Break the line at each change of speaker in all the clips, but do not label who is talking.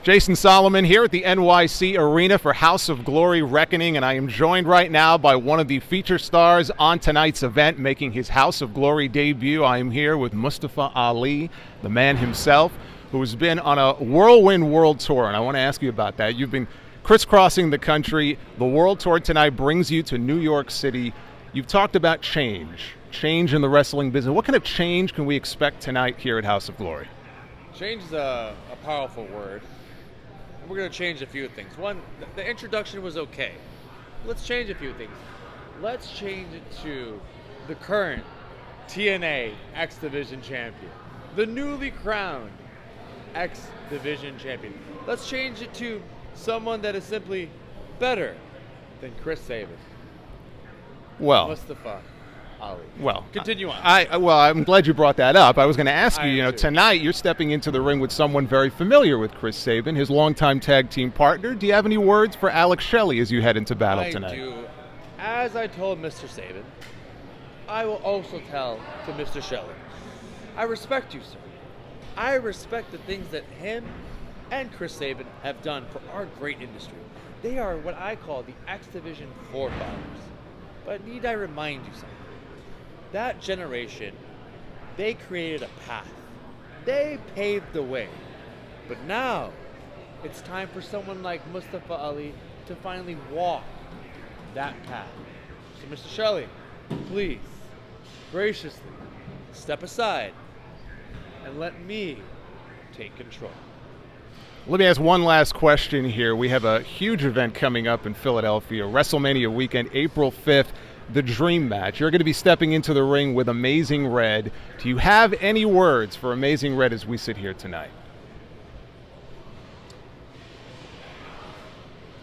Jason Solomon here at the NYC Arena for House of Glory Reckoning, and I am joined right now by one of the feature stars on tonight's event, making his House of Glory debut. I am here with Mustafa Ali, the man himself, who has been on a whirlwind world tour, and I want to ask you about that. You've been crisscrossing the country. The world tour tonight brings you to New York City. You've talked about change in the wrestling business. What kind of change can we expect tonight here at House of Glory?
Change is a powerful word. We're going to change a few things. One, the introduction was okay. Let's change a few things. Let's change it to the current TNA X Division champion, the newly crowned X Division champion. Let's change it to someone that is simply better than Chris Sabin.
Well,
Mustafa Ali.
Well,
continue on.
I'm glad you brought that up. I was going to ask you, tonight you're stepping into the ring with someone very familiar with Chris Sabin, his longtime tag team partner. Do you have any words for Alex Shelley as you head into battle tonight?
I do. As I told Mr. Sabin, I will also tell to Mr. Shelley. I respect you, sir. I respect the things that him and Chris Sabin have done for our great industry. They are what I call the X Division forefathers. But need I remind you something? That generation, they created a path. They paved the way. But now, it's time for someone like Mustafa Ali to finally walk that path. So Mr. Shelley, please, graciously, step aside and let me take control.
Let me ask one last question here. We have a huge event coming up in Philadelphia, WrestleMania weekend, April 5th. The Dream Match. You're going to be stepping into the ring with Amazing Red. Do you have any words for Amazing Red as we sit here tonight?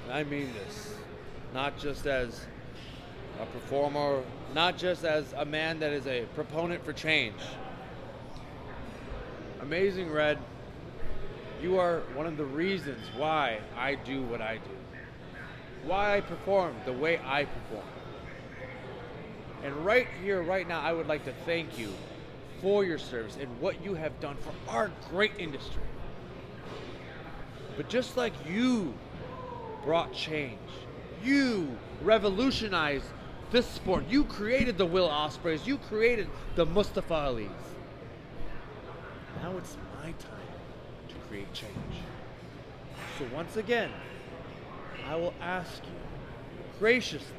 I mean this, not just as a performer, not just as a man that is a proponent for change. Amazing Red, you are one of the reasons why I do what I do, why I perform the way I perform. And right here, right now, I would like to thank you for your service and what you have done for our great industry. But just like you brought change, you revolutionized this sport. You created the Will Ospreys. You created the Mustafa Alis. Now it's my time to create change. So once again, I will ask you graciously,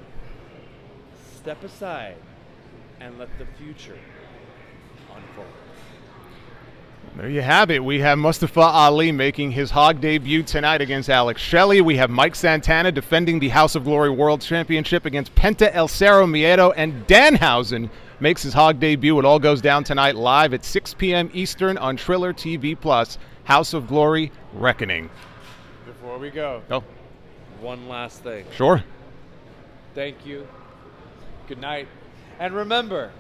step aside and let the future unfold.
There you have it. We have Mustafa Ali making his HOG debut tonight against Alex Shelley. We have Mike Santana defending the House of Glory World Championship against Penta El Cerro Miedo, and Danhausen makes his HOG debut. It all goes down tonight live at 6 p.m. Eastern on Triller TV Plus. House of Glory Reckoning.
Before we go, one last thing.
Sure.
Thank you. Good night. And remember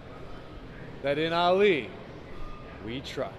that in Ali, we trust.